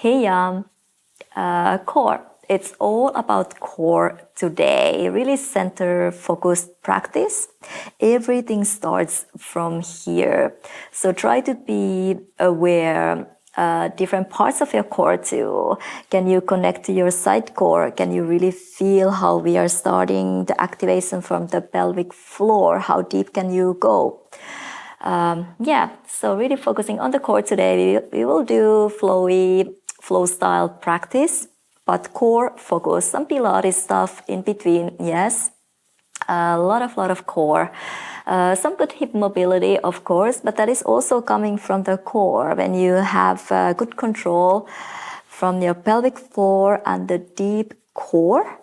Hey, core. It's all about core today. Really center focused practice. Everything starts from here. So try to be aware different parts of your core too. Can you connect to your side core? Can you really feel how we are starting the activation from the pelvic floor? How deep can you go? So really focusing on the core today. We will do flow style practice, but core focus, some pilates stuff in between, yes. A lot of core. Some good hip mobility, of course, but that is also coming from the core. When you have good control from your pelvic floor and the deep core,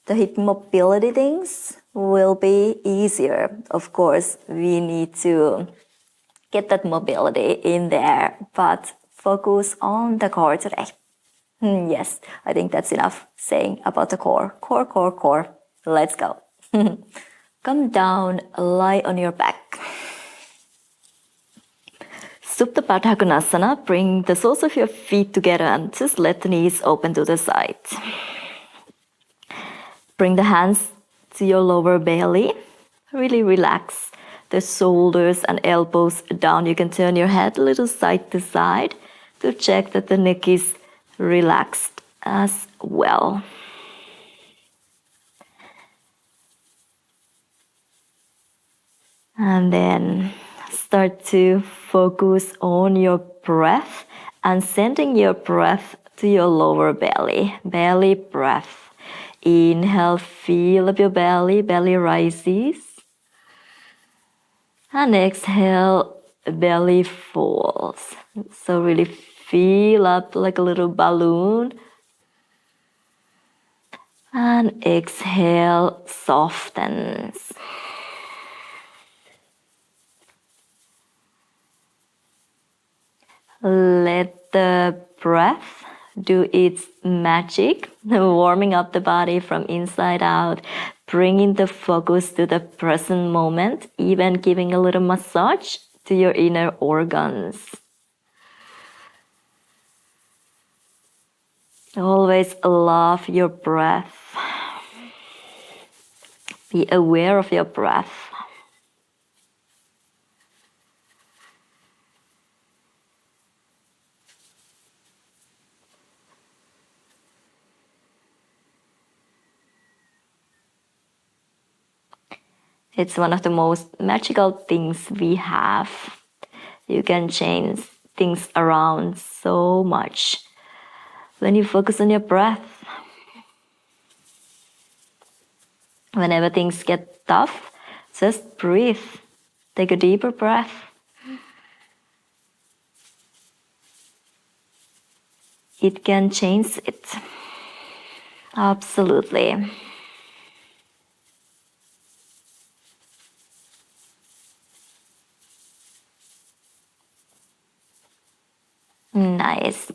the hip mobility things will be easier. Of course, we need to get that mobility in there, but focus on the core today. Yes, I think that's enough saying about the core. Core. Let's go. Come down, lie on your back. Supta Baddha Konasana, bring the soles of your feet together and just let the knees open to the side. Bring the hands to your lower belly. Really relax the shoulders and elbows down. You can turn your head a little side to side to check that the neck is relaxed as well. And then start to focus on your breath and sending your breath to your lower belly. Belly breath. Inhale, feel up your belly, belly rises. And exhale, belly falls. So really feel up like a little balloon. And exhale, softens. Let the breath do its magic, warming up the body from inside out, bringing the focus to the present moment, even giving a little massage to your inner organs. Always love your breath. Be aware of your breath. It's one of the most magical things we have. You can change things around so much when you focus on your breath. Whenever things get tough, just breathe. Take a deeper breath. It can change it. Absolutely. Nice.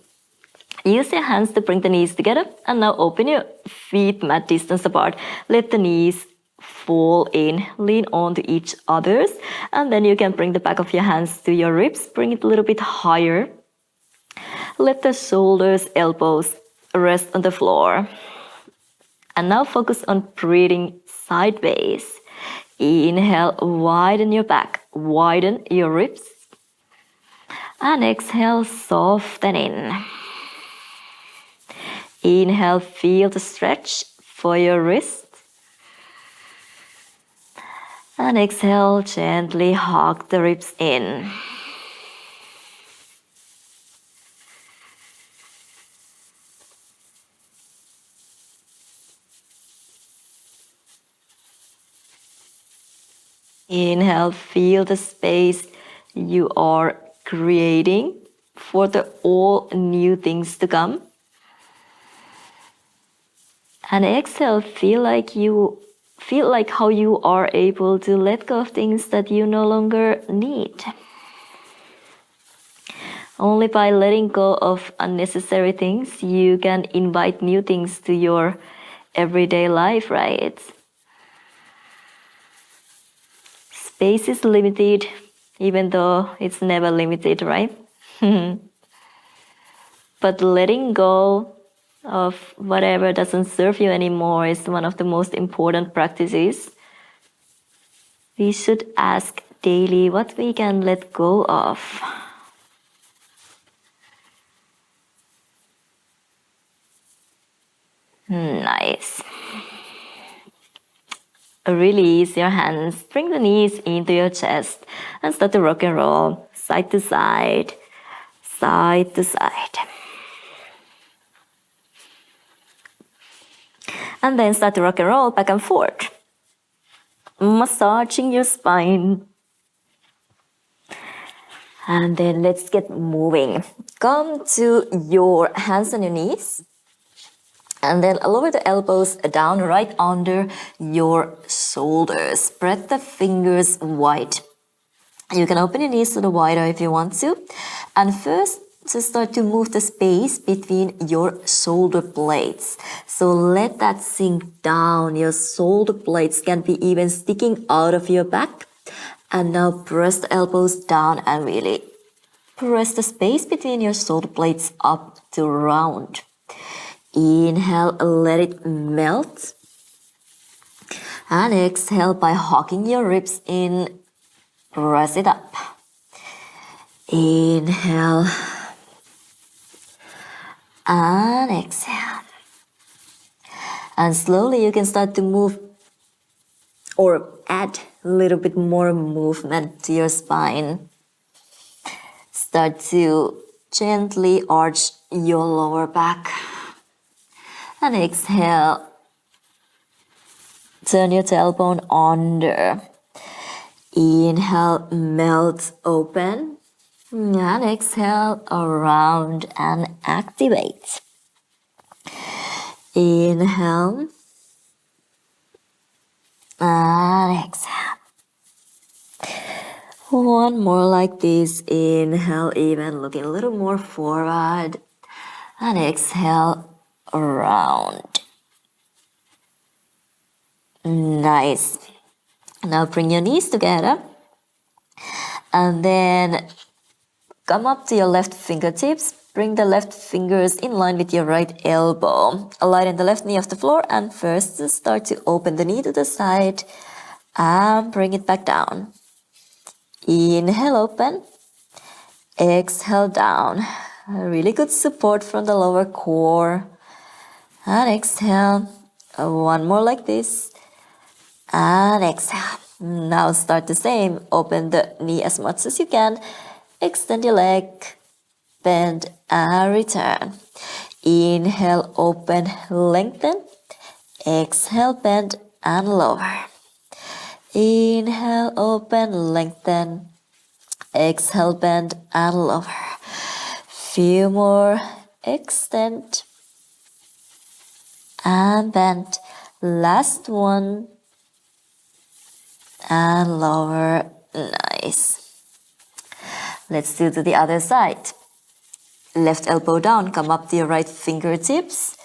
Use your hands to bring the knees together and now open your feet mat distance apart. Let the knees fall in, lean onto each other's, and then you can bring the back of your hands to your ribs, bring it a little bit higher. Let the shoulders, elbows rest on the floor. And now focus on breathing sideways. Inhale, widen your back, widen your ribs. And exhale, soften in. Inhale, feel the stretch for your wrist. And exhale, gently hug the ribs in. Inhale, feel the space you are creating for the all new things to come. And exhale, feel like how you are able to let go of things that you no longer need. Only by letting go of unnecessary things, you can invite new things to your everyday life, right? Space is limited, even though it's never limited, right? But But letting go of whatever doesn't serve you anymore is one of the most important practices. We should ask daily what we can let go of. Nice. Release your hands, bring the knees into your chest and start to rock and roll side to side, side to side. And then start to rock and roll back and forth, massaging your spine. And then let's get moving. Come to your hands on your knees. And then lower the elbows down right under your shoulders. Spread the fingers wide. You can open your knees to the wider if you want to. And first, just start to move the space between your shoulder blades. So let that sink down. Your shoulder blades can be even sticking out of your back. And now press the elbows down and really press the space between your shoulder blades up to round. Inhale, let it melt. And exhale by hugging your ribs in, press it up. Inhale. And exhale. And slowly you can start to move or add a little bit more movement to your spine. Start to gently arch your lower back. And exhale. Turn your tailbone under. Inhale, melt open. And exhale, around and activate. Inhale. And exhale. One more like this. Inhale, even looking a little more forward. And exhale, around. Nice. Now bring your knees together. And then come up to your left fingertips. Bring the left fingers in line with your right elbow. Align the left knee off the floor. And first, start to open the knee to the side. And bring it back down. Inhale, open. Exhale, down. Really good support from the lower core. And exhale. One more like this. And exhale. Now start the same. Open the knee as much as you can. Extend your leg. Bend and return. Inhale, open, lengthen. Exhale, bend and lower. Inhale, open, lengthen. Exhale, bend and lower. Few more. Extend and bend. Last one. And lower. Nice. Let's do to the other side. Left elbow down, come up to your right fingertips.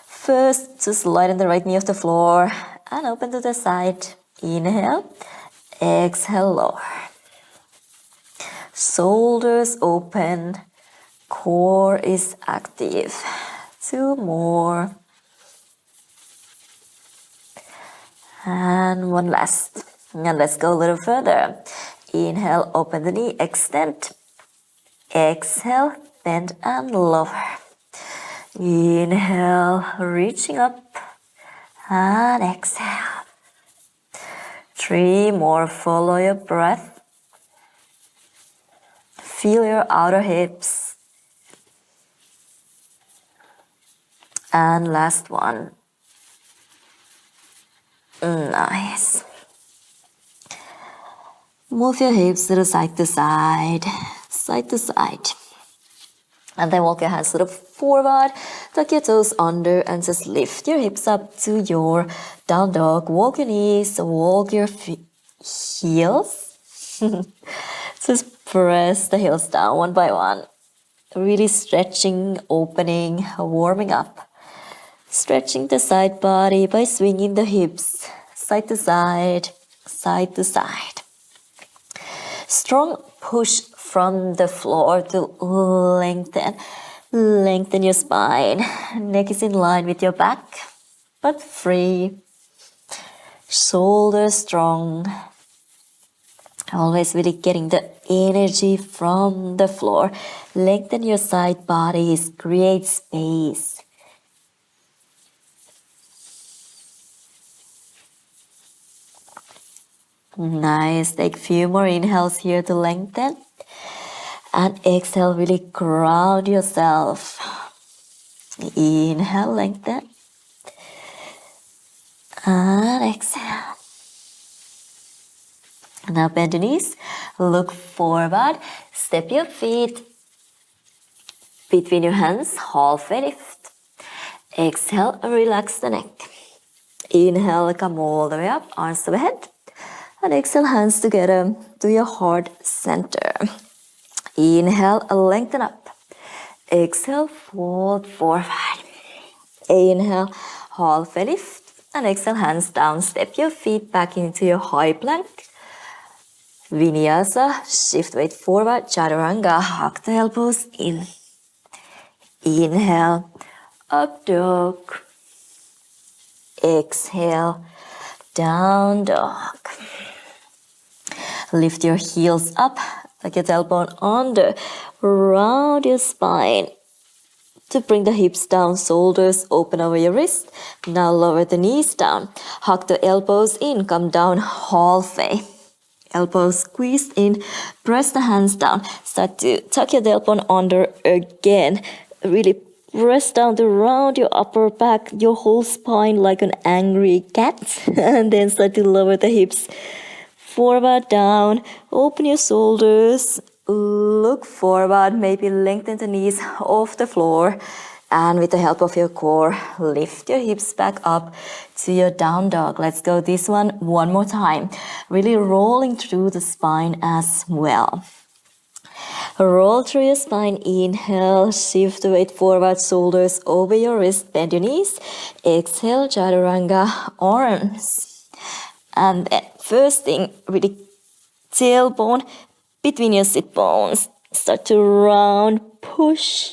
First, just lighten the right knee off the floor and open to the side. Inhale, exhale, lower. Shoulders open, core is active. Two more. And one last. And let's go a little further. Inhale, open the knee, extend. Exhale, bend and lower. Inhale, reaching up. And exhale. Three more, follow your breath. Feel your outer hips. And last one. Nice. Move your hips to side to side, side to side. And then walk your hands sort of forward, tuck your toes under and just lift your hips up to your down dog. Walk your knees, walk your heels. Just press the heels down one by one. Really stretching, opening, warming up. Stretching the side body by swinging the hips side to side, side to side. Strong push from the floor to lengthen. Lengthen your spine. Neck is in line with your back, but free. Shoulders strong. Always really getting the energy from the floor. Lengthen your side bodies. Create space. Nice. Take a few more inhales here to lengthen. And exhale, really ground yourself. Inhale, lengthen. And exhale. Now bend the knees. Look forward. Step your feet between your hands. Halfway lift. Exhale, relax the neck. Inhale, come all the way up. Arms overhead. And exhale, hands together to your heart center. Inhale, lengthen up. Exhale, fold forward. Inhale, halfway lift. And exhale, hands down. Step your feet back into your high plank. Vinyasa, shift weight forward. Chaturanga, hug the elbows in. Inhale, up dog. Exhale, down dog. Lift your heels up, like your tailbone under. Round your spine to bring the hips down, shoulders open over your wrist. Now lower the knees down. Hug the elbows in, come down halfway. Elbows squeezed in, press the hands down. Start to tuck your tailbone under again. Really press down to round your upper back, your whole spine like an angry cat. And then start to lower the hips. Forward, down, open your shoulders, look forward, maybe lengthen the knees off the floor. And with the help of your core, lift your hips back up to your down dog. Let's go this one more time. Really rolling through the spine as well. Roll through your spine, inhale, shift the weight forward, shoulders over your wrist, bend your knees. Exhale, chaturanga, arms. And then first thing, really tailbone between your sit bones. Start to round, push.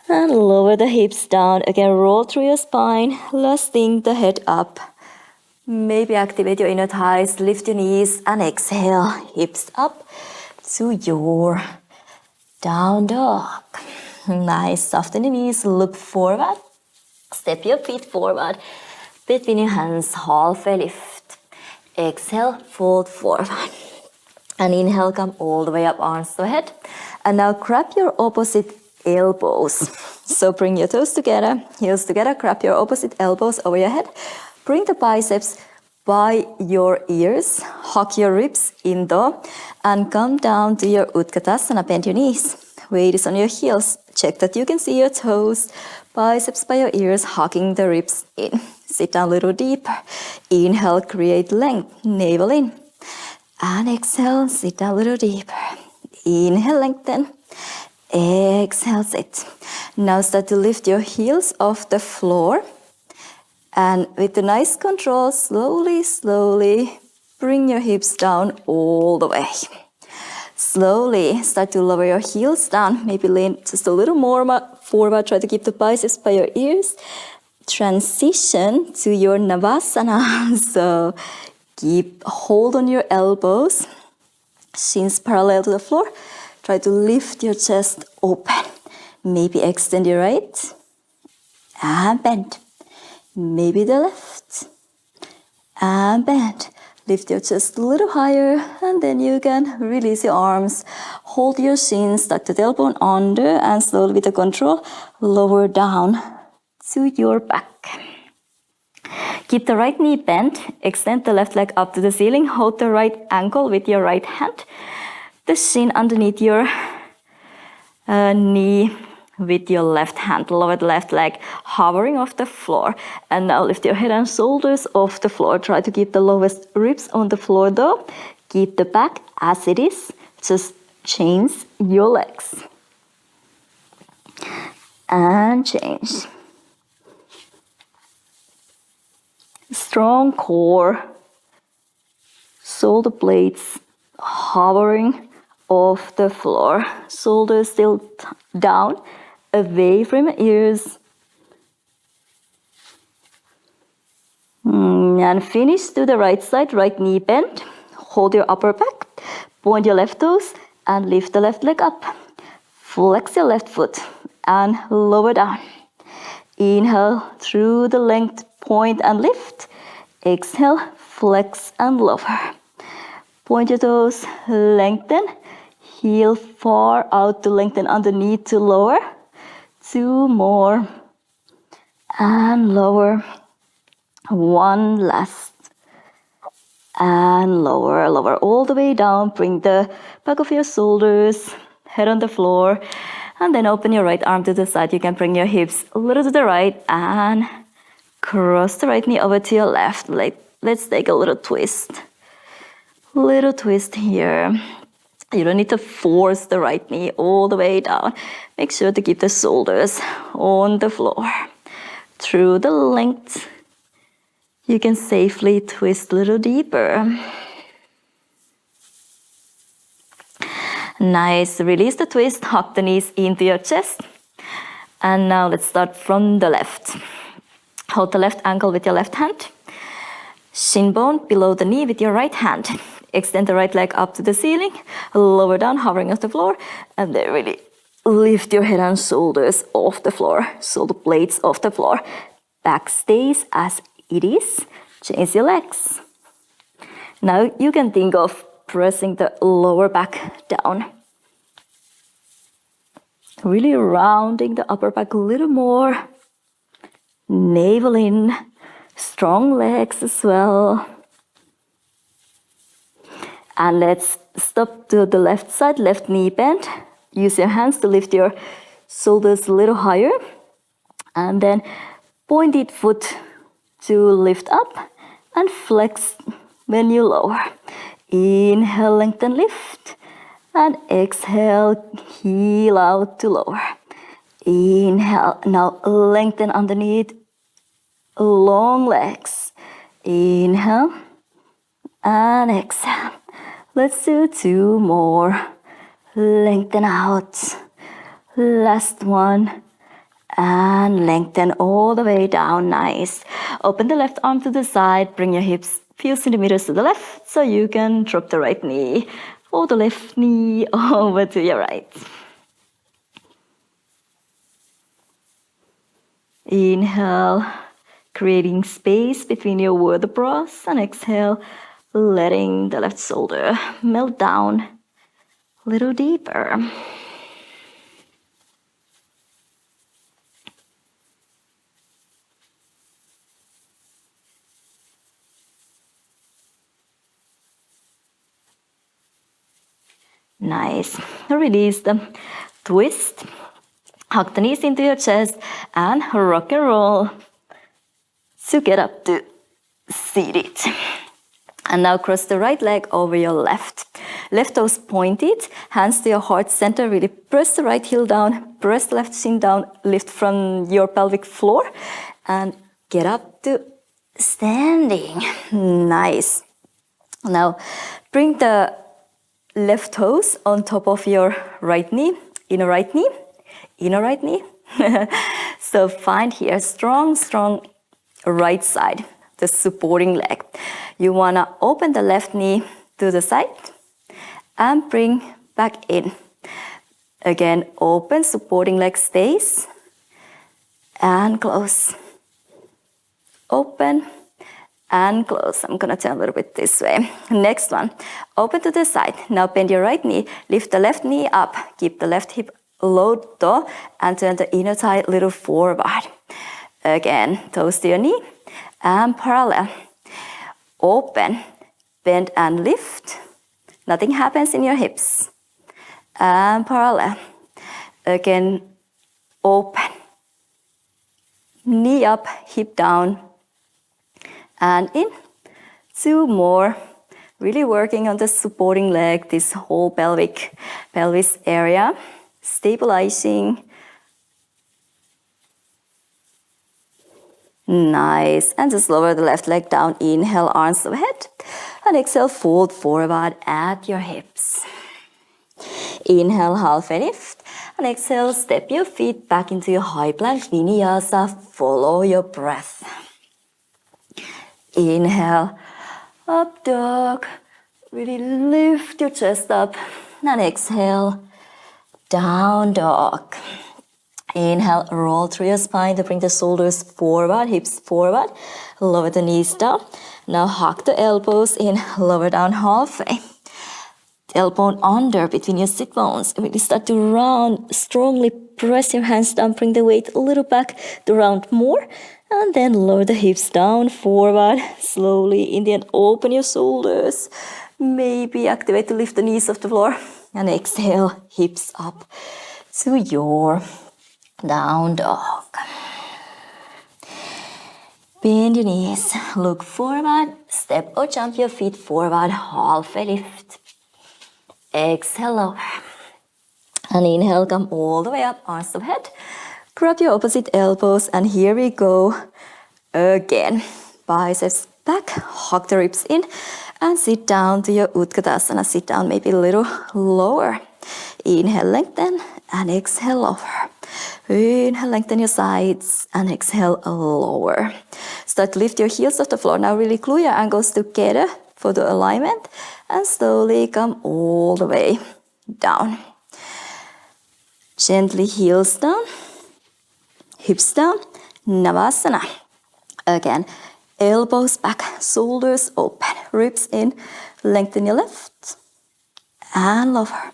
And lower the hips down. Again, roll through your spine. Last thing, the head up. Maybe activate your inner thighs, lift your knees and exhale. Hips up to your down dog. Nice, soften your knees, look forward. Step your feet forward. Between your hands, halfway lift. Exhale, fold forward. And inhale, come all the way up, arms to head. And now grab your opposite elbows. So bring your toes together, heels together, grab your opposite elbows over your head. Bring the biceps by your ears, hug your ribs in though, and come down to your Utkatasana, bend your knees. Weight is on your heels. Check that you can see your toes, biceps by your ears, hugging the ribs in. Sit down a little deeper. Inhale, create length, navel in. And exhale, sit down a little deeper. Inhale, lengthen. Exhale, sit. Now start to lift your heels off the floor. And with a nice control, slowly, slowly, bring your hips down all the way. Slowly start to lower your heels down. Maybe lean just a little more forward. Try to keep the biceps by your ears. Transition to your Navasana. So keep hold on your elbows. Shins parallel to the floor. Try to lift your chest open. Maybe extend your right. And bend. Maybe the left. And bend. Lift your chest a little higher, and then you can release your arms. Hold your shins, tuck the tailbone under, and slowly with the control, lower down to your back. Keep the right knee bent, extend the left leg up to the ceiling, hold the right ankle with your right hand. The shin underneath your knee with your left hand, lower the left leg, hovering off the floor. And now lift your head and shoulders off the floor. Try to keep the lowest ribs on the floor though. Keep the back as it is. Just change your legs. And change. Strong core. Shoulder blades hovering off the floor. Shoulders still down, away from your ears. And finish to the right side, right knee bend. Hold your upper back, point your left toes, and lift the left leg up. Flex your left foot and lower down. Inhale through the length, point and lift. Exhale, flex and lower. Point your toes, lengthen. Heel far out to lengthen underneath to lower. 2 more. And lower. 1 last. And lower, lower all the way down. Bring the back of your shoulders, head on the floor. And then open your right arm to the side. You can bring your hips a little to the right and cross the right knee over to your left. Let's take a little twist. Little twist here. You don't need to force the right knee all the way down. Make sure to keep the shoulders on the floor. Through the length, you can safely twist a little deeper. Nice. Release the twist, hug the knees into your chest. And now let's start from the left. Hold the left ankle with your left hand. Shin bone below the knee with your right hand. Extend the right leg up to the ceiling. Lower down, hovering off the floor. And then really lift your head and shoulders off the floor. Shoulder blades off the floor. Back stays as it is. Change your legs. Now you can think of pressing the lower back down. Really rounding the upper back a little more. Navel in. Strong legs as well. And let's stop to the left side, left knee bend. Use your hands to lift your shoulders a little higher. And then pointed foot to lift up and flex when you lower. Inhale, lengthen, lift. And exhale, heel out to lower. Inhale, now lengthen underneath. Long legs. Inhale and exhale. Let's do 2 more. Lengthen out. Last one. And lengthen all the way down. Nice. Open the left arm to the side. Bring your hips a few centimeters to the left so you can drop the right knee or the left knee over to your right. Inhale, creating space between your vertebrae, and exhale, letting the left shoulder melt down a little deeper. Nice. Release the twist. Hug the knees into your chest and rock and roll to get up to seated. And now cross the right leg over your left. Left toes pointed, hands to your heart center. Really press the right heel down, press the left shin down, lift from your pelvic floor and get up to standing. Nice. Now bring the left toes on top of your right knee, inner right knee. Inner right knee. So find here strong right side, the supporting leg. You want to open the left knee to the side and bring back in. Again, open, supporting leg stays and close. Open and close. I'm gonna turn a little bit this way. Next one, open to the side. Now bend your right knee, lift the left knee up, keep the left hip low toe and turn the inner thigh a little forward. Again, toes to your knee and parallel. Open, bend and lift. Nothing happens in your hips. And parallel. Again, open. Knee up, hip down. And in. 2 more. Really working on the supporting leg, this whole pelvis area. Stabilizing. Nice. And just lower the left leg down. Inhale, arms overhead. And exhale, fold forward at your hips. Inhale, halfway lift. And exhale, step your feet back into your high plank vinyasa. Follow your breath. Inhale, up dog. Really lift your chest up. And exhale, down dog. Inhale, roll through your spine to bring the shoulders forward, hips forward. Lower the knees down. Now hug the elbows in, lower down halfway. Elbow under between your sit bones. Really start to round. Strongly press your hands down. Bring the weight a little back to round more. And then lower the hips down, forward. Slowly in the end, open your shoulders. Maybe activate to lift the knees off the floor. And exhale, hips up to your down dog. Bend your knees, look forward. Step or jump your feet forward, halfway lift. Exhale, lower. And inhale, come all the way up, arms overhead. Grab your opposite elbows, and here we go again. Biceps back, hug the ribs in, and sit down to your Utkatasana. Sit down maybe a little lower. Inhale, lengthen, and exhale, lower. Inhale, lengthen your sides, and exhale, lower. Start to lift your heels off the floor. Now really glue your ankles together for the alignment, and slowly come all the way down. Gently heels down, hips down, Navasana. Again, elbows back, shoulders open, ribs in. Lengthen your left and lower.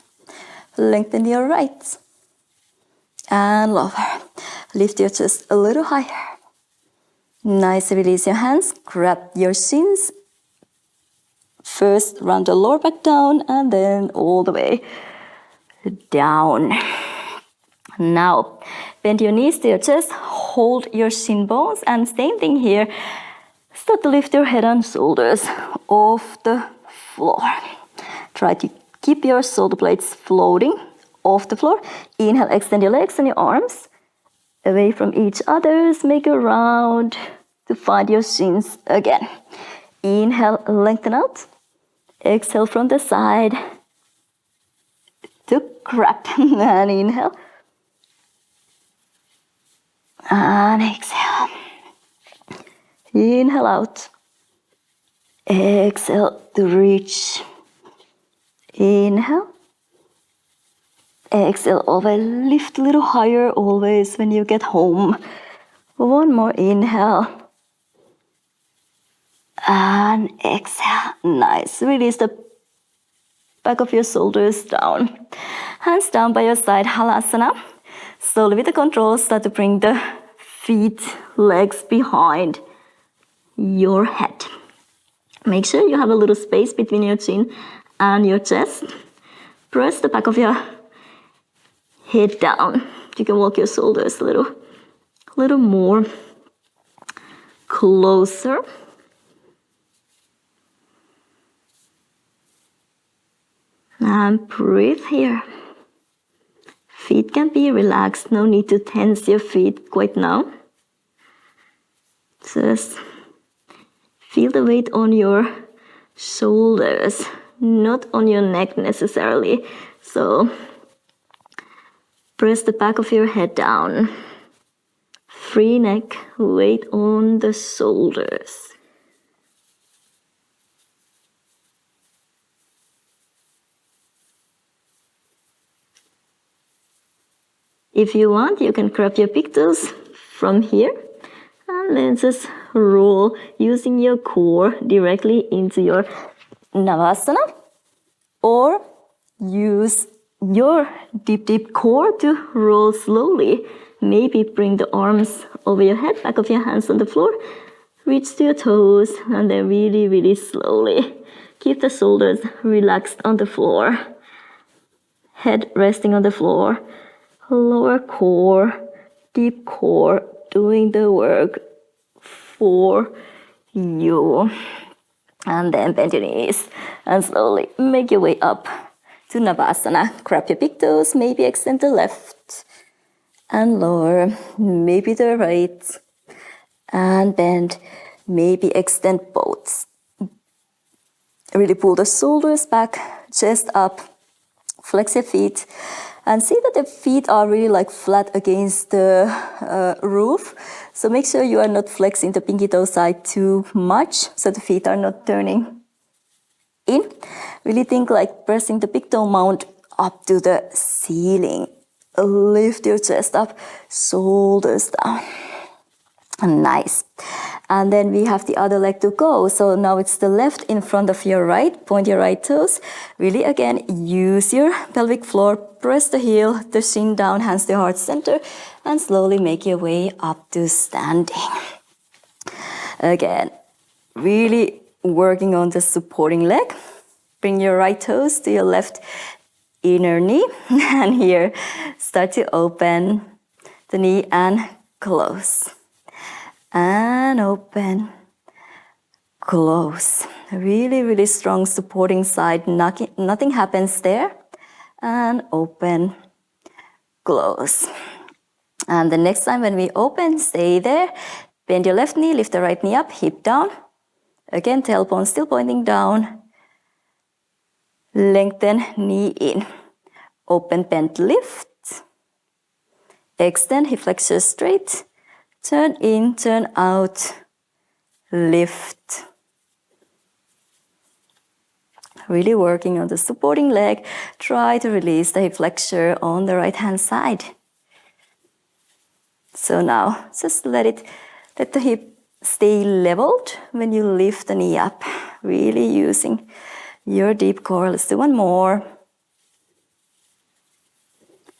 Lengthen your right and lower. Lift your chest a little higher. Nice, release your hands, grab your shins. First, round the lower back down, and then all the way down. Now, bend your knees to your chest, hold your shin bones, and same thing here. Start to lift your head and shoulders off the floor. Try to keep your shoulder blades floating off the floor. Inhale, extend your legs and your arms away from each other. Make a round to find your shins again. Inhale, lengthen out. Exhale from the side to grab. And inhale. And exhale. Inhale out. Exhale to reach. Inhale. Exhale over. Lift a little higher always when you get home. One more inhale. And exhale. Nice. Release the back of your shoulders down. Hands down by your side. Halasana. Slowly with the control, start to bring the feet, legs behind your head. Make sure you have a little space between your chin and your chest. Press the back of your head down. You can walk your shoulders a little more closer. And breathe here. Feet can be relaxed. No need to tense your feet quite now. Just feel the weight on your shoulders, not on your neck necessarily. So press the back of your head down. Free neck, weight on the shoulders. If you want, you can grab your big toes from here and then just roll using your core directly into your Navasana, or use your deep core to roll slowly. Maybe bring the arms over your head, back of your hands on the floor, reach to your toes, and then really slowly keep the shoulders relaxed on the floor, head resting on the floor. Lower core, deep core, doing the work for you. And then bend your knees and slowly make your way up to Navasana. Grab your big toes, maybe extend the left and lower, maybe the right, and bend, maybe extend both. Really pull the shoulders back, chest up, Flex your feet and see that the feet are really like flat against the roof. So make sure you are not flexing the pinky toe side too much so the feet are not turning in. Really think like pressing the big toe mound up to the ceiling. Lift your chest up, shoulders down. Nice. And then we have the other leg to go. So now it's the left in front of your right. Point your right toes. Really again, use your pelvic floor. Press the heel, the shin down, hands to heart center. And slowly make your way up to standing. Again, really working on the supporting leg. Bring your right toes to your left inner knee. And here, start to open the knee and close. And open, close. Really, really strong supporting side. Nothing happens there. And open, close. And the next time when we open, stay there. Bend your left knee, lift the right knee up, hip down. Again, tailbone still pointing down. Lengthen, knee in. Open, bend, lift. Extend, hip flexor straight. Turn in, turn out, lift. Really working on the supporting leg. Try to release the hip flexor on the right hand side. So now just let the hip stay leveled when you lift the knee up. Really using your deep core. Let's do one more.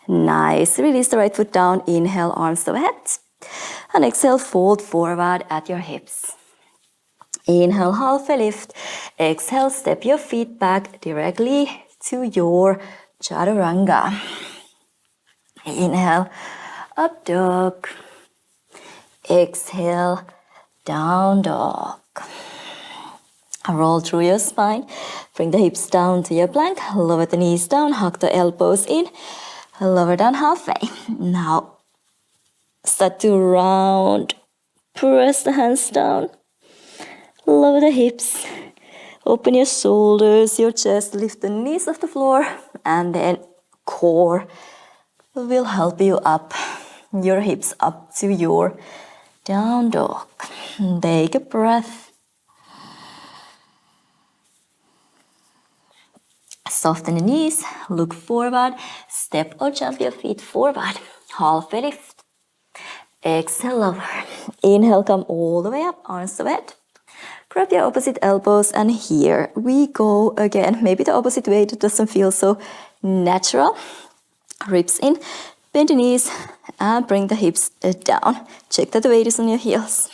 Nice. Release the right foot down. Inhale, arms overhead. And exhale, fold forward at your hips. Inhale, halfway lift. Exhale, step your feet back directly to your chaturanga. Inhale, up dog. Exhale, down dog. Roll through your spine. Bring the hips down to your plank. Lower the knees down. Hug the elbows in. Lower down halfway. Now, start to round. Press the hands down. Lower the hips. Open your shoulders, your chest. Lift the knees off the floor. And then core will help you up. Your hips up to your down dog. Take a breath. Soften the knees. Look forward. Step or jump your feet forward. Halfway lift. Exhale, lower. Inhale, come all the way up, arms overhead. Grab your opposite elbows, and here we go again. Maybe the opposite way, it doesn't feel so natural. Ribs in, bend the knees, and bring the hips down. Check that the weight is on your heels.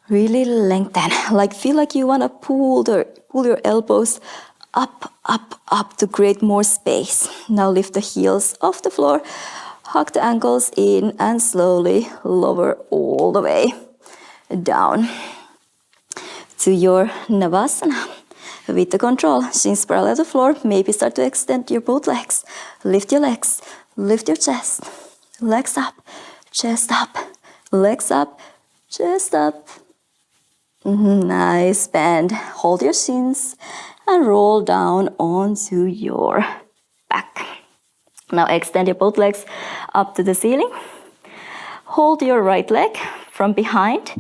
Really lengthen, feel like you want to pull your elbows up, up, up to create more space. Now lift the heels off the floor. Hug the ankles in and slowly lower all the way down to your Navasana. With the control, shins parallel to the floor. Maybe start to extend your both legs. Lift your legs, lift your chest. Legs up, chest up, legs up, chest up. Nice bend. Hold your shins and roll down onto your back. Now extend your both legs up to the ceiling. Hold your right leg from behind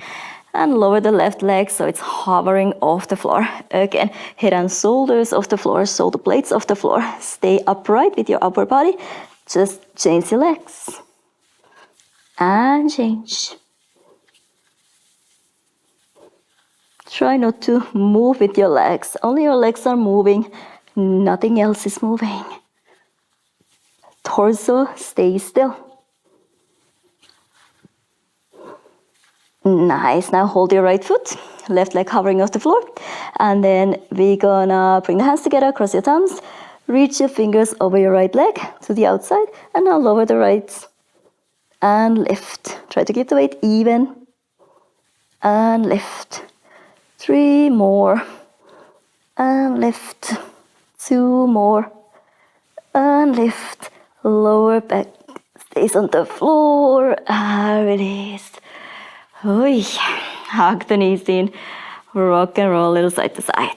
and lower the left leg so it's hovering off the floor. Again, head and shoulders off the floor, shoulder blades off the floor. Stay upright with your upper body. Just change your legs. And change. Try not to move with your legs. Only your legs are moving. Nothing else is moving. Torso, stay still. Nice. Now hold your right foot, left leg hovering off the floor. And then we're gonna bring the hands together, cross your thumbs, reach your fingers over your right leg to the outside, and now lower the right and lift. Try to keep the weight even. And lift. 3 more. And lift. 2 more. And lift. Lower back stays on the floor. And release. Oi. Hug the knees in. Rock and roll a little side to side.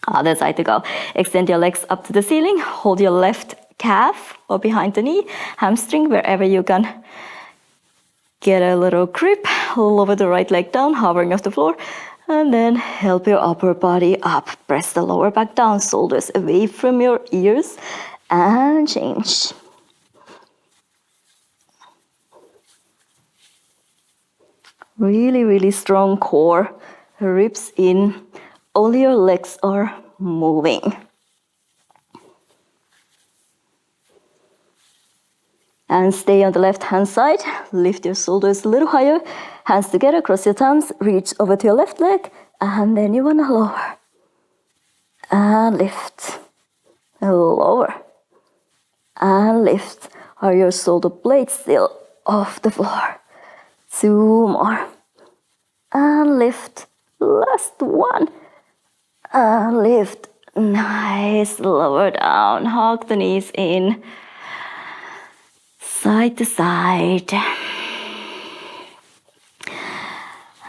Other side to go. Extend your legs up to the ceiling. Hold your left calf or behind the knee, hamstring, wherever you can get a little grip. Lower the right leg down, hovering off the floor. And then help your upper body up. Press the lower back down, shoulders away from your ears. And change. Really, really strong core. Ribs in. Only your legs are moving. And stay on the left hand side. Lift your shoulders a little higher. Hands together, cross your thumbs. Reach over to your left leg. And then you want to lower. And lift. Lower. And lift. Are your shoulder blades still off the floor? 2 more. And lift. Last one. And lift. Nice. Lower down. Hug the knees in. Side to side.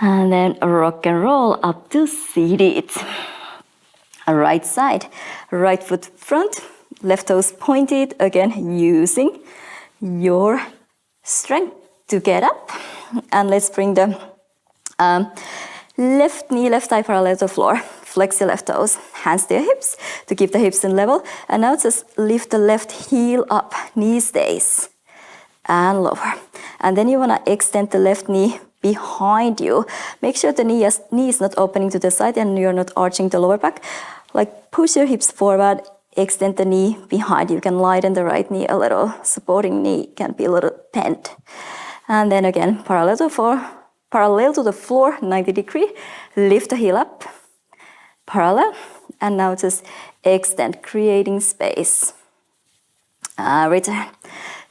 And then rock and roll up to seated. Right side. Right foot front. Left toes pointed. Again, using your strength to get up. And let's bring the left knee, left thigh parallel to the floor. Flex your left toes. Hands to your hips to keep the hips in level. And now just lift the left heel up. Knee stays. And lower. And then you want to extend the left knee behind you. Make sure the knee is not opening to the side and you're not arching the lower back. Like push your hips forward, extend the knee behind you. You can lighten the right knee a little. Supporting knee can be a little bent. And then again, parallel to the floor, 90 degree. Lift the heel up. Parallel. And now just extend, creating space. Return.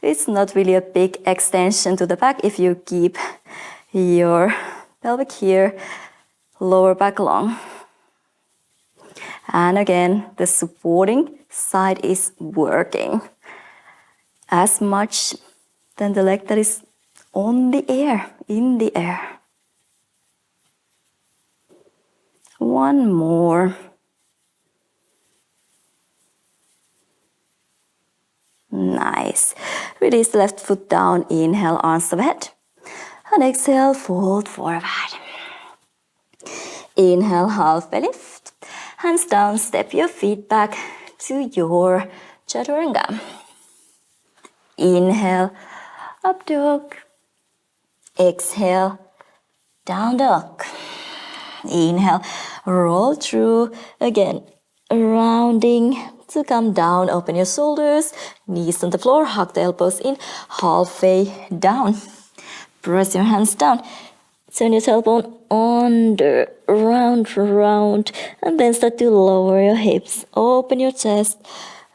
It's not really a big extension to the back if you keep your pelvic here, lower back long. And again, the supporting side is working as much than the leg that is on the air, in the air. One more. Nice. Release the left foot down. Inhale, arms overhead. And exhale, fold forward. Inhale, halfway lift. Hands down, step your feet back to your chaturanga. Inhale, up dog. Exhale, down dog. Inhale, roll through. Again, rounding to come down. Open your shoulders, knees on the floor, hug the elbows in, halfway down. Press your hands down. Turn your tailbone under, round, and then start to lower your hips. Open your chest,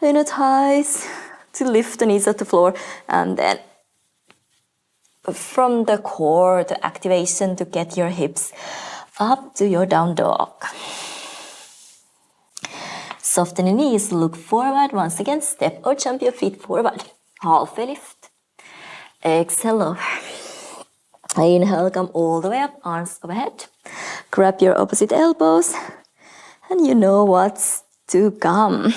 inner thighs to lift the knees off the floor, and then from the core, the activation to get your hips up to your down dog. Soften your knees, look forward. Once again, step or jump your feet forward. Halfway lift. Exhale, lower. Inhale, come all the way up, arms overhead. Grab your opposite elbows, and you know what's to come.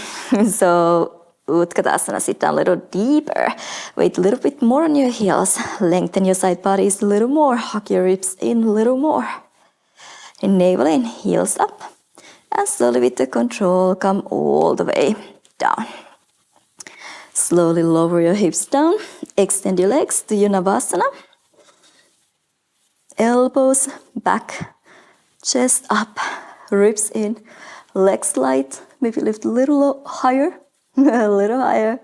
So, Utkatasana, sit down a little deeper. Weight a little bit more on your heels. Lengthen your side bodies a little more. Hug your ribs in a little more. Navel in, heels up. And slowly with the control, come all the way down. Slowly lower your hips down. Extend your legs to your Navasana. Elbows back, chest up, ribs in, legs light. Maybe lift a little higher, a little higher.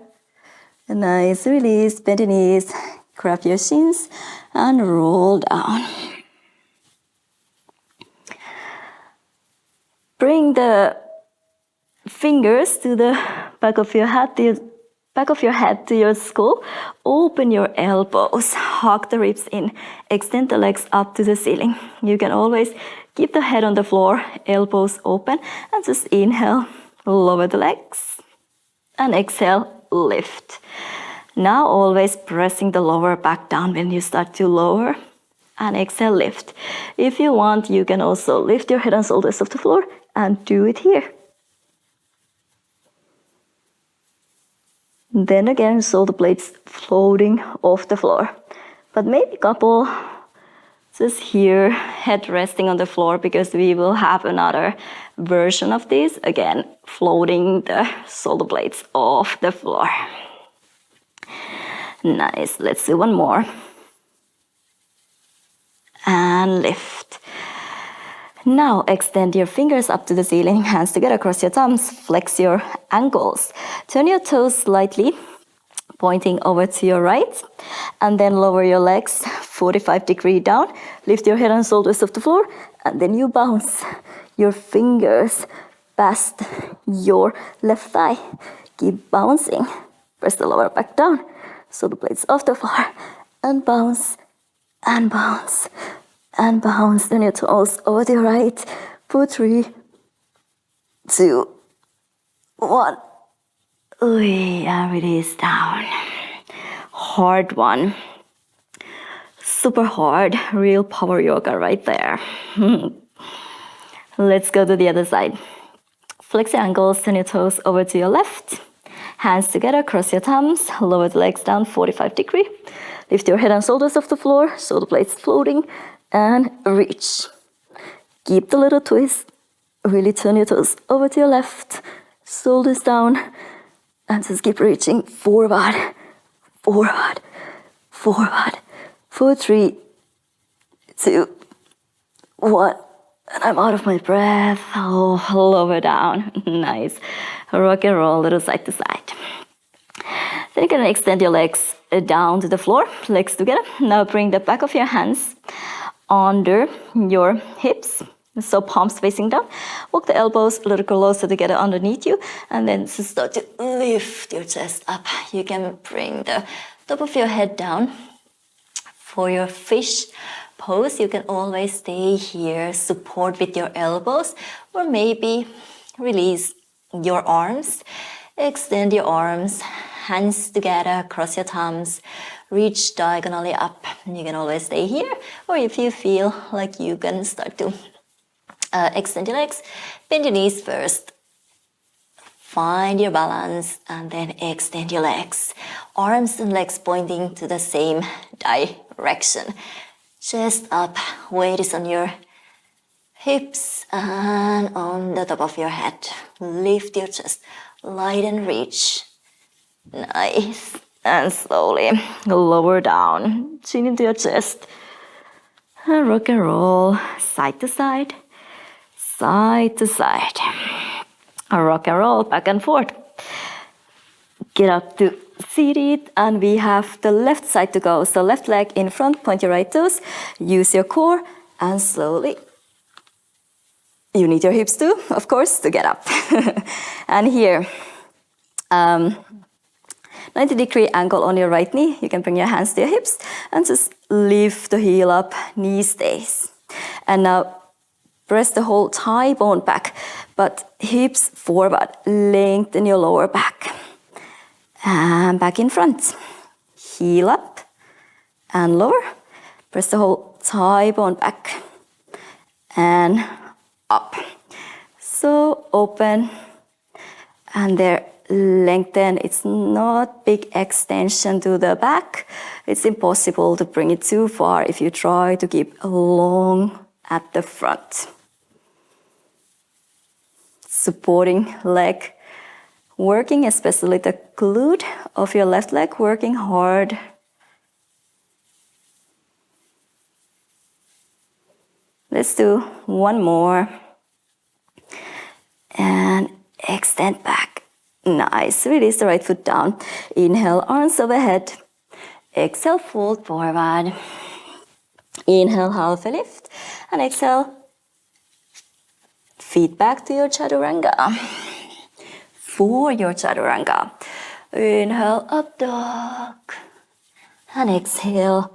A nice release, bend your knees, grab your shins and roll down. Bring the fingers to the back of your head, to your skull. Open your elbows, hug the ribs in, extend the legs up to the ceiling. You can always keep the head on the floor, elbows open, and just inhale, lower the legs, and exhale, lift. Now always pressing the lower back down when you start to lower, and exhale, lift. If you want, you can also lift your head and shoulders off the floor and do it here. Then again, shoulder blades floating off the floor. But maybe couple just here, head resting on the floor, because we will have another version of this. Again, floating the shoulder blades off the floor. Nice, let's do one more. And lift. Now extend your fingers up to the ceiling, hands together across your thumbs, flex your ankles. Turn your toes slightly, pointing over to your right, and then lower your legs 45-degree down. Lift your head and shoulders off the floor, and then you bounce your fingers past your left thigh. Keep bouncing. Press the lower back down, shoulder blades off the floor, and bounce, and bounce, and bounce. Turn your toes over to your right for 3, 2, 1. And release down. Hard one. Super hard. Real power yoga right there. Let's go to the other side. Flex your ankles, turn your toes over to your left. Hands together, cross your thumbs, lower the legs down 45-degree. Lift your head and shoulders off the floor, shoulder blades floating, and reach. Keep the little twist. Really turn your toes over to your left, shoulders down, and just keep reaching forward, forward, forward. For 3, 2, 1. And I'm out of my breath. Oh, lower down. Nice. Rock and roll, little side to side. Then you're gonna extend your legs down to the floor, legs together. Now bring the back of your hands under your hips, so palms facing down. Walk the elbows a little closer together underneath you, and then just start to lift your chest up. You can bring the top of your head down. For your fish pose, you can always stay here, support with your elbows, or maybe release your arms. Extend your arms, hands together, cross your thumbs, reach diagonally up. You can always stay here, or if you feel like you can start to extend your legs, bend your knees first. Find your balance and then extend your legs. Arms and legs pointing to the same direction. Chest up, weight is on your hips and on the top of your head. Lift your chest, light and reach. Nice. And slowly lower down, chin into your chest. And rock and roll, side to side, side to side. Rock and roll, back and forth. Get up to seated, and we have the left side to go. So left leg in front, point your right toes, use your core, and slowly, you need your hips too, of course, to get up. And here, 90-degree angle on your right knee. You can bring your hands to your hips and just lift the heel up, knee stays. And now press the whole thigh bone back, but hips forward, lengthen your lower back. And back in front. Heel up and lower. Press the whole thigh bone back and up. So open and there, lengthen. It's not big extension to the back. It's impossible to bring it too far if you try to keep long at the front. Supporting leg working, especially the glute of your left leg working hard. Let's do one more. And extend back. Nice. Release the right foot down. Inhale, arms overhead. Exhale, fold forward. Inhale, half a lift. And exhale, feet back to your chaturanga. For your chaturanga. Inhale, up dog. And exhale,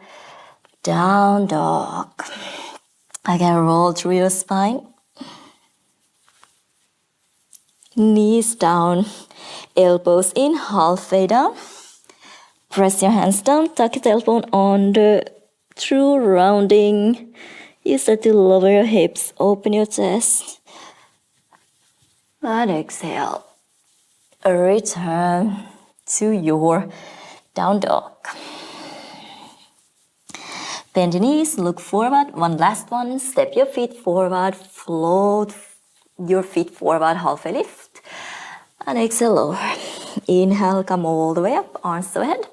down dog. Again, roll through your spine. Knees down, elbows in, halfway down. Press your hands down, tuck your tailbone under, through rounding. You start to lower your hips, open your chest. And exhale. Return to your down dog. Bend your knees, look forward. One last one. Step your feet forward, float your feet forward, halfway lift. And exhale, lower. Inhale, come all the way up, arms to head.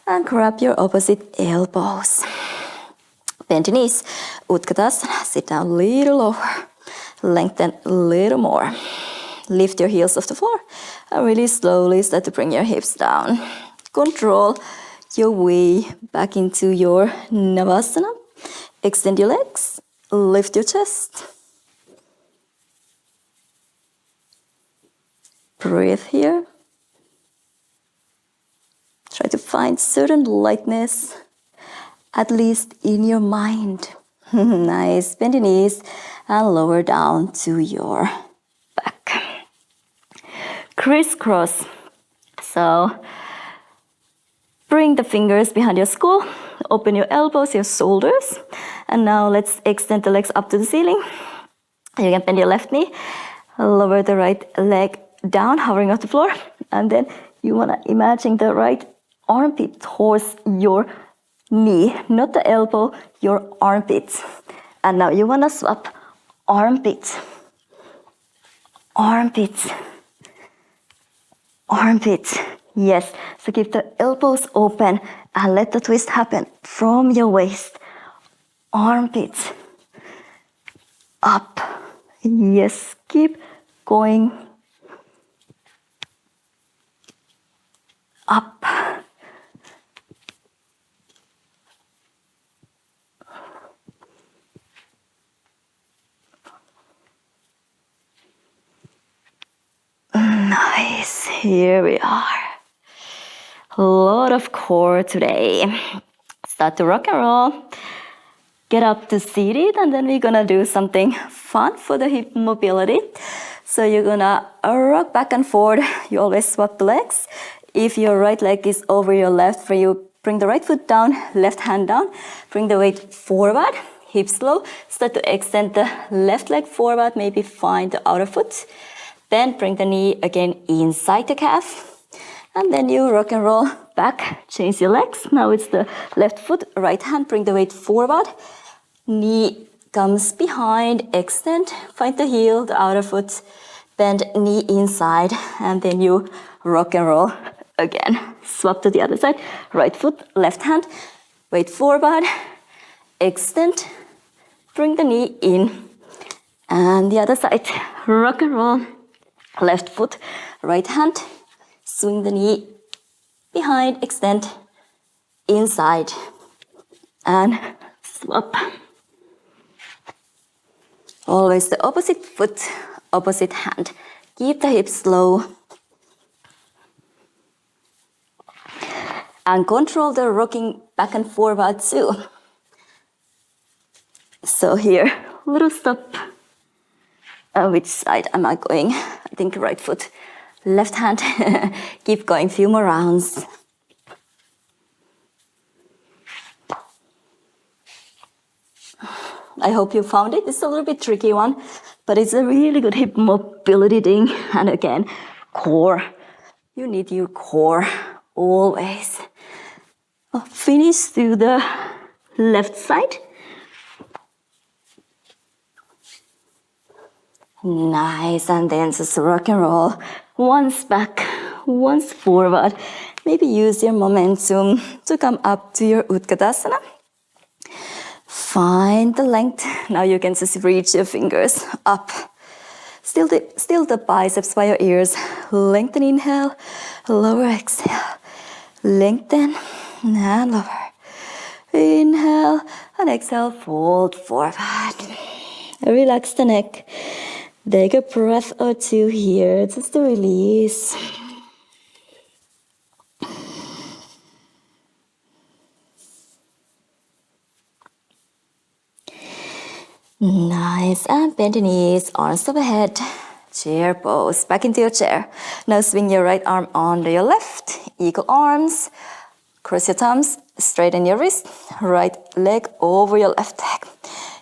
And grab your opposite elbows. Bend your knees, Utkatasana, sit down a little lower. Lengthen a little more. Lift your heels off the floor. And really slowly start to bring your hips down. Control your way back into your Navasana. Extend your legs, lift your chest. Breathe here. Try to find certain lightness, at least in your mind. Nice, bend your knees and lower down to your back. Crisscross. So, bring the fingers behind your skull, open your elbows, your shoulders, and now let's extend the legs up to the ceiling. You can bend your left knee, lower the right leg down, hovering off the floor, and then you want to imagine the right armpit towards your knee, not the elbow, your armpit. And now you want to swap armpit, armpit, armpit. Yes, so keep the elbows open and let the twist happen from your waist. Armpit. Up. Yes, keep going. Up. Nice, here we are. A lot of core today. Start to rock and roll. Get up to seated, and then we're gonna do something fun for the hip mobility. So you're gonna rock back and forth. You always swap the legs. If your right leg is over your left, you bring the right foot down, left hand down. Bring the weight forward, hips low. Start to extend the left leg forward, maybe find the outer foot. Then bring the knee again inside the calf. And then you rock and roll back, change your legs. Now it's the left foot, right hand, bring the weight forward. Knee comes behind, extend, find the heel, the outer foot, bend knee inside, and then you rock and roll again. Swap to the other side, right foot, left hand, weight forward, extend, bring the knee in, and the other side, rock and roll, left foot, right hand, swing the knee behind, extend, inside, and swap. Always the opposite foot, opposite hand. Keep the hips low. And control the rocking back and forward too. So here, little stop. Which side am I going? I think right foot. Left hand, keep going, few more rounds. I hope you found it. It's a little bit tricky one, but it's a really good hip mobility thing. And again, core. You need your core always. Finish to the left side. Nice, and then just rock and roll. Once back, once forward. Maybe use your momentum to come up to your Utkatasana. Find the length. Now you can just reach your fingers up. Still the biceps by your ears. Lengthen, inhale, lower, exhale. Lengthen and lower. Inhale and exhale, fold forward. Relax the neck. Take a breath or two here, just to release. Nice, and bend your knees, arms overhead. Chair pose, back into your chair. Now swing your right arm under your left, eagle arms. Cross your thumbs, straighten your wrist, right leg over your left leg.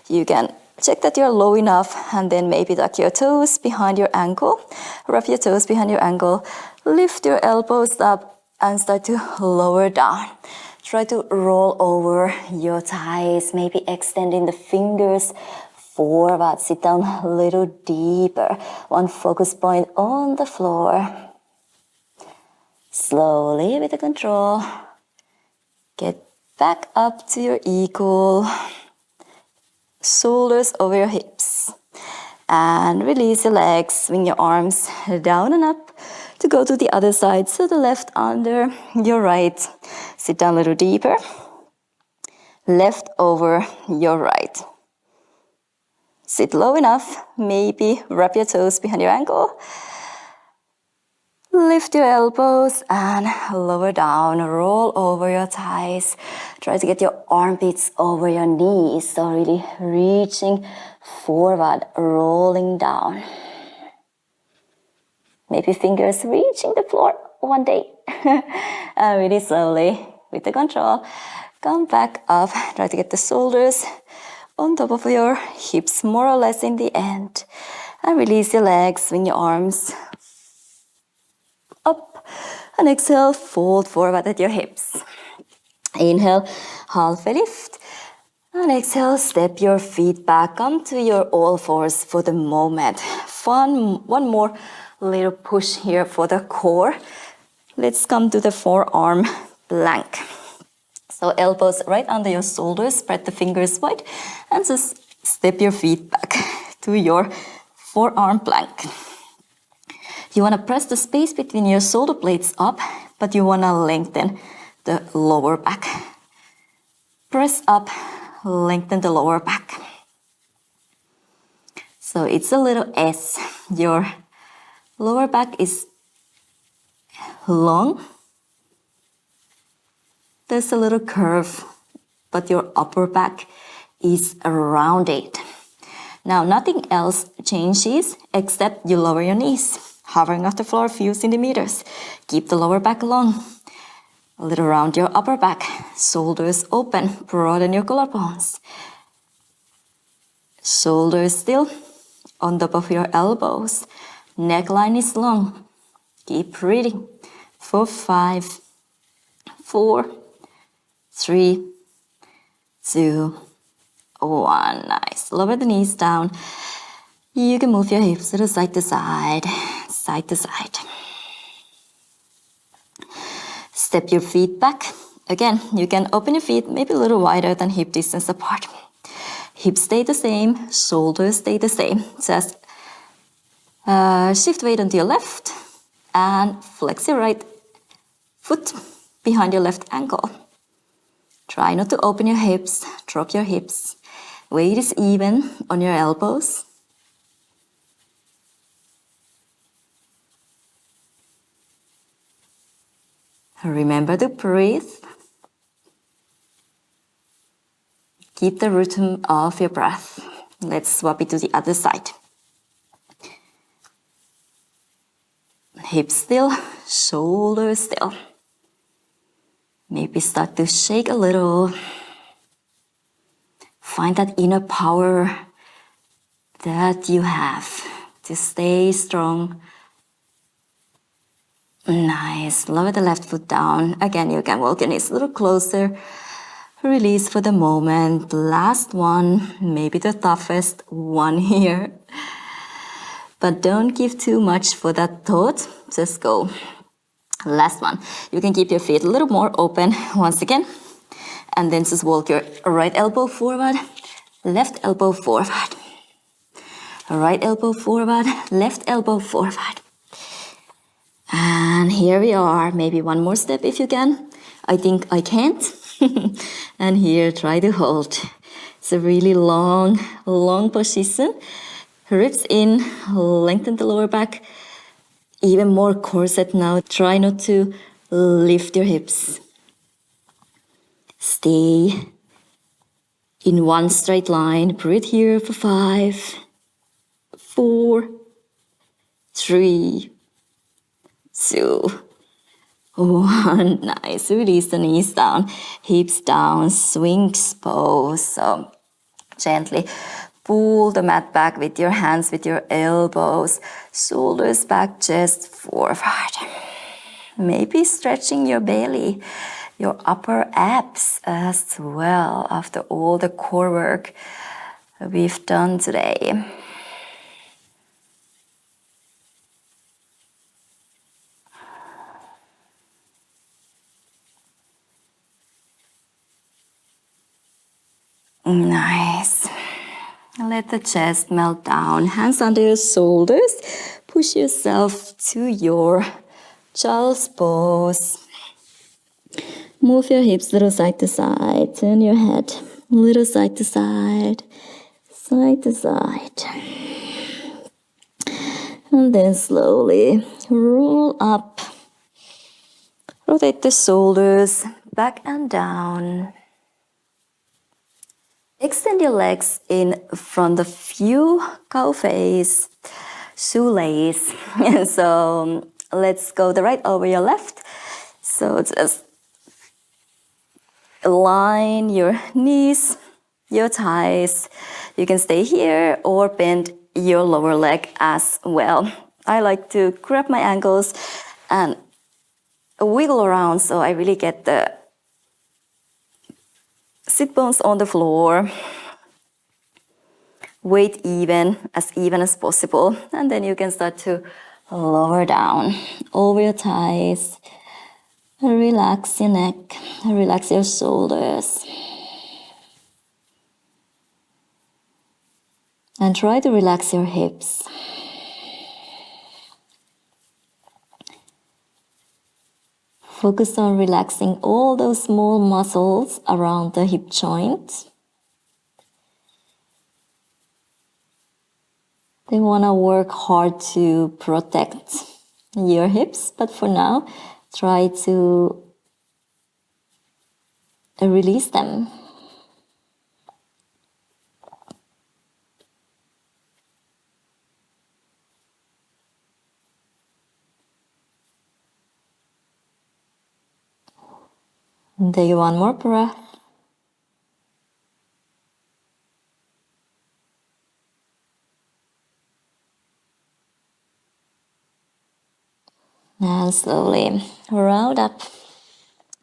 You can check that you're low enough, and then maybe tuck your toes behind your ankle. Wrap your toes behind your ankle. Lift your elbows up and start to lower down. Try to roll over your thighs, maybe extending the fingers forward. Sit down a little deeper. One focus point on the floor. Slowly, with the control, get back up to your equal. Shoulders over your hips. And release your legs. Swing your arms down and up to go to the other side. So the left under your right. Sit down a little deeper. Left over your right. Sit low enough. Maybe wrap your toes behind your ankle. Lift your elbows and lower down. Roll over your thighs. Try to get your armpits over your knees. So really reaching forward, rolling down. Maybe fingers reaching the floor one day. And really slowly, with the control, come back up. Try to get the shoulders on top of your hips, more or less in the end. And release your legs, swing your arms up. And exhale, fold forward at your hips. Inhale, halfway lift. And exhale, step your feet back. Come to your all fours for the moment. One more little push here for the core. Let's come to the forearm plank. So elbows right under your shoulders, spread the fingers wide, and just step your feet back to your forearm plank. You want to press the space between your shoulder blades up, but you want to lengthen the lower back. Press up, lengthen the lower back. So it's a little S. Your lower back is long. There's a little curve, but your upper back is rounded. Now nothing else changes except you lower your knees, hovering off the floor a few centimeters. Keep the lower back long. A little round your upper back, shoulders open, broaden your collarbones. Shoulders still on top of your elbows. Neckline is long. Keep breathing for 5, 4, 3, 2, 1. Nice. Lower the knees down. You can move your hips to side to side, side to side. Step your feet back. Again, you can open your feet maybe a little wider than hip distance apart. Hips stay the same, shoulders stay the same. Just shift weight onto your left and flex your right foot behind your left ankle. Try not to open your hips, drop your hips. Weight is even on your elbows. Remember to breathe. Keep the rhythm of your breath. Let's swap it to the other side. Hips still, shoulders still. Maybe start to shake a little. Find that inner power that you have to stay strong. Nice. Lower the left foot down. Again, you can walk your knees a little closer. Release for the moment. Last one, maybe the toughest one here. But don't give too much for that thought. Just go. Last one. You can keep your feet a little more open once again. And then just walk your right elbow forward, left elbow forward. Right elbow forward, left elbow forward. And here we are. Maybe one more step if you can. I think I can't. And here, try to hold. It's a really long position. Ribs in, lengthen the lower back. Even more corset now. Try not to lift your hips. Stay in one straight line. Breathe here for 5, 4, 3, 2, 1. Nice. Release the knees down, hips down, swings pose. So gently pull the mat back with your hands, with your elbows, shoulders back, chest forward. Maybe stretching your belly, your upper abs as well after all the core work we've done today. Nice. Let the chest melt down. Hands under your shoulders. Push yourself to your child's pose. Move your hips little side to side. Turn your head little side to side. Side to side. And then slowly roll up. Rotate the shoulders back and down. Extend your legs in front of you, cow face, shoelace. So let's go the right over your left. So just align your knees, your thighs. You can stay here or bend your lower leg as well. I like to grab my ankles and wiggle around so I really get the sit bones on the floor. Weight even as possible. And then you can start to lower down over your thighs. Relax your neck, relax your shoulders. And try to relax your hips. Focus on relaxing all those small muscles around the hip joint. They want to work hard to protect your hips, but for now, try to release them. And take one more breath. And slowly round up.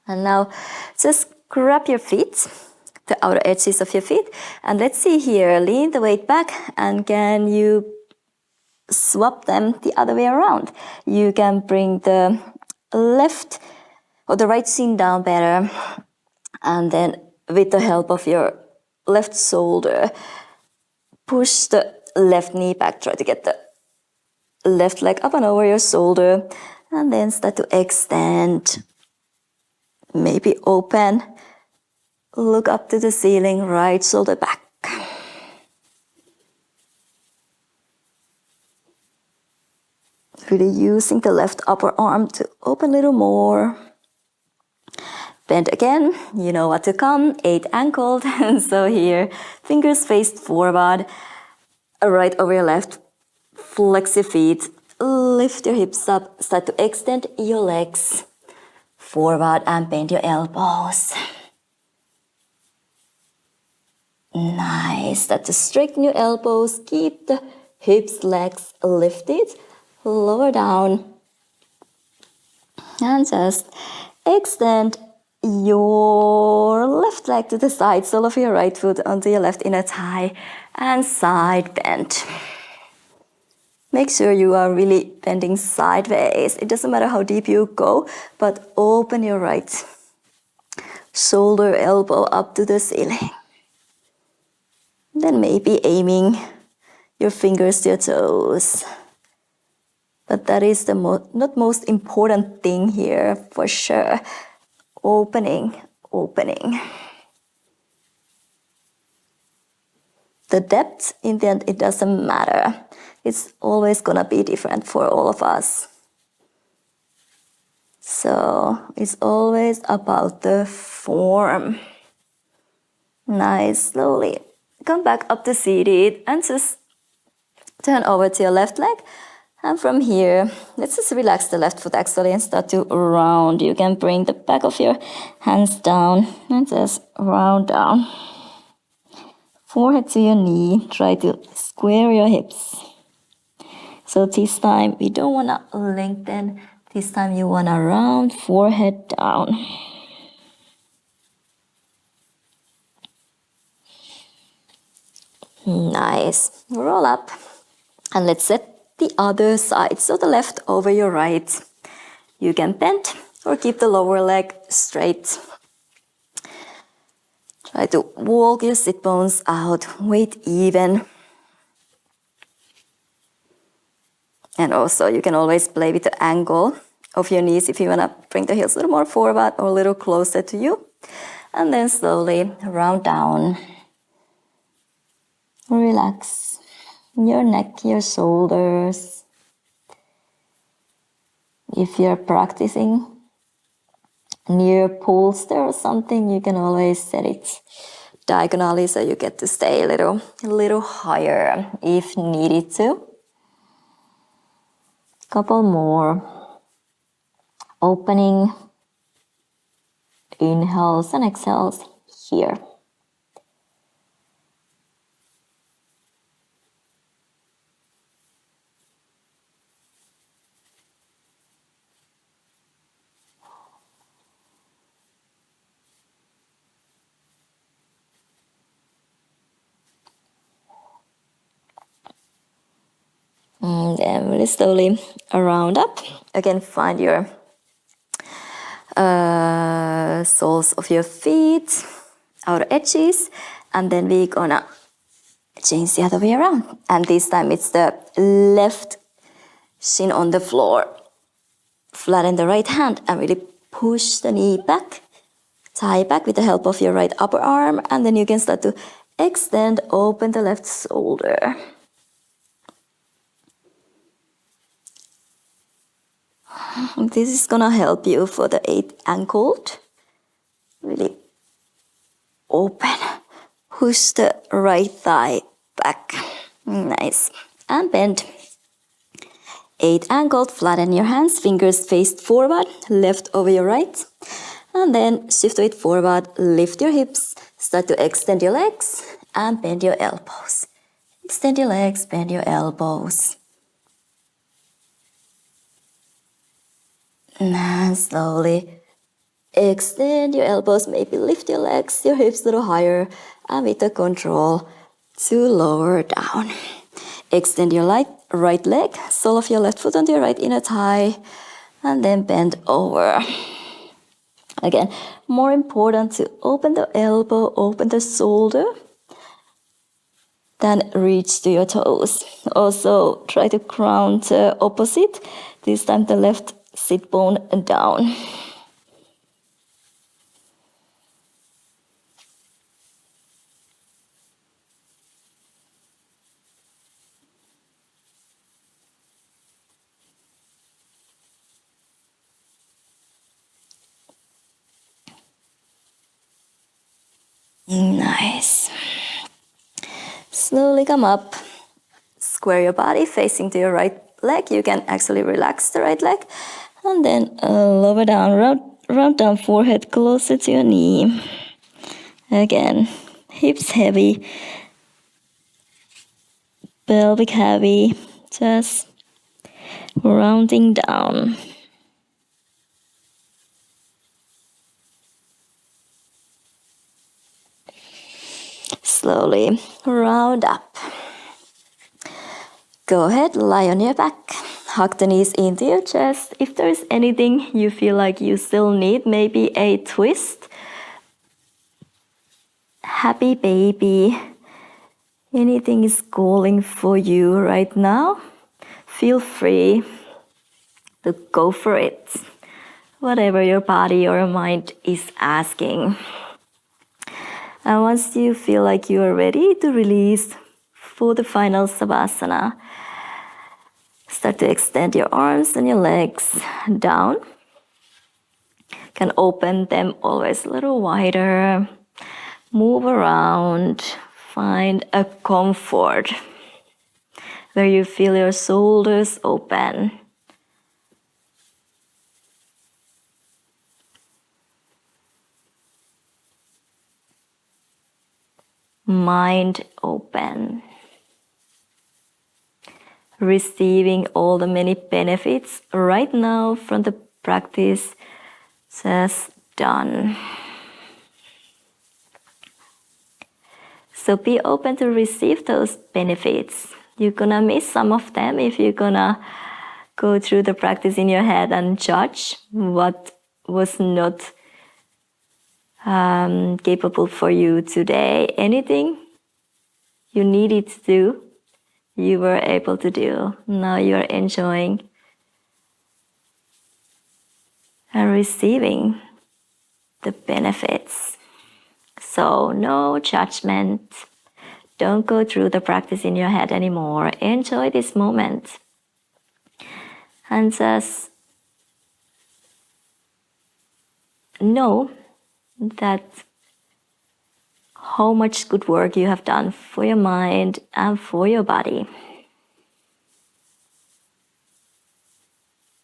And now just grab your feet, the outer edges of your feet. And let's see here, lean the weight back and can you swap them the other way around. You can bring the left or the right shin down better. And then with the help of your left shoulder, push the left knee back. Try to get the left leg up and over your shoulder. And then start to extend. Maybe open. Look up to the ceiling, right shoulder back. Really using the left upper arm to open a little more. Bend again, you know what to come, 8 ankled. And so here, fingers faced forward, right over your left. Flex your feet, lift your hips up, start to extend your legs forward and bend your elbows. Nice, start to straighten your elbows, keep the hips, legs lifted, lower down. And just extend your left leg to the side, sole of your right foot onto your left inner thigh, and side bend. Make sure you are really bending sideways. It doesn't matter how deep you go, but open your right shoulder, elbow up to the ceiling. Then maybe aiming your fingers to your toes. But that is the not most important thing here, for sure. Opening. The depth, in the end, it doesn't matter. It's always gonna be different for all of us. So it's always about the form. Nice, slowly. Come back up to seated and just turn over to your left leg. And from here, let's just relax the left foot actually and start to round. You can bring the back of your hands down and just round down. Forehead to your knee. Try to square your hips. So this time, we don't want to lengthen This time you want to round forehead down. Nice. Roll up. And let's set the other side. So the left over your right. You can bend or keep the lower leg straight. Try to walk your sit bones out, weight even. And also you can always play with the angle of your knees if you want to bring the heels a little more forward or a little closer to you. And then slowly round down. Relax your neck, your shoulders. If you're practicing near bolster or something, you can always set it diagonally so you get to stay a little higher if needed to. Couple more. Opening inhales and exhales here. And then really slowly round up. Again, find your soles of your feet, outer edges, and then we're gonna change the other way around. And this time it's the left shin on the floor. Flatten the right hand and really push the knee back. Tie back with the help of your right upper arm, and then you can start to extend, open the left shoulder. This is gonna help you for the 8th ankle. Really open. Push the right thigh back. Nice. And bend. 8th ankle, flatten your hands, fingers faced forward, left over your right. And then shift weight forward, lift your hips, start to extend your legs and bend your elbows. Extend your legs, bend your elbows. And slowly extend your elbows, maybe lift your legs, your hips a little higher, and with the control to lower down. Extend your right leg, sole of your left foot onto your right inner thigh, and then bend over. Again, more important to open the elbow, open the shoulder, than reach to your toes. Also, try to ground the opposite, this time the left sit bone down. Nice. Slowly come up. Square your body facing to your right leg. You can actually relax the right leg. And then lower down, round down forehead closer to your knee. Again, hips heavy, pelvic heavy, just rounding down. Slowly round up. Go ahead, lie on your back. Hug the knees into your chest. If there's anything you feel like you still need, maybe a twist. Happy baby. Anything is calling for you right now, feel free to go for it. Whatever your body or your mind is asking. And once you feel like you are ready to release for the final Savasana, start to extend your arms and your legs down. You can open them always a little wider. Move around. Find a comfort where you feel your shoulders open. Mind open. receiving all the many benefits right now from the practice just done. So be open to receive those benefits. You're gonna miss some of them if you're gonna go through the practice in your head and judge what was not capable for you today. Anything you needed to do, you were able to do. Now you're enjoying and receiving the benefits. So no judgment. Don't go through the practice in your head anymore. Enjoy this moment. And just know that how much good work you have done for your mind and for your body.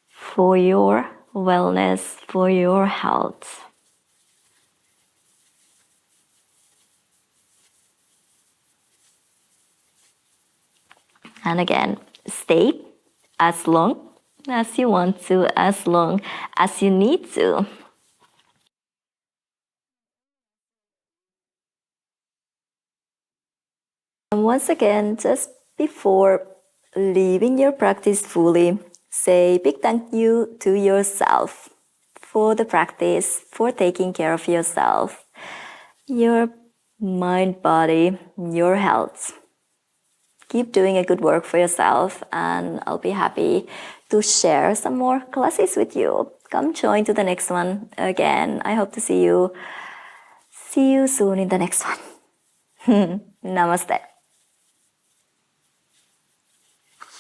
For your wellness, for your health. And again, stay as long as you want to, as long as you need to. And once again, just before leaving your practice fully, say big thank you to yourself for the practice, for taking care of yourself, your mind, body, your health. Keep doing a good work for yourself, and I'll be happy to share some more classes with you. Come join to the next one again. I hope to see you soon in the next one. Namaste.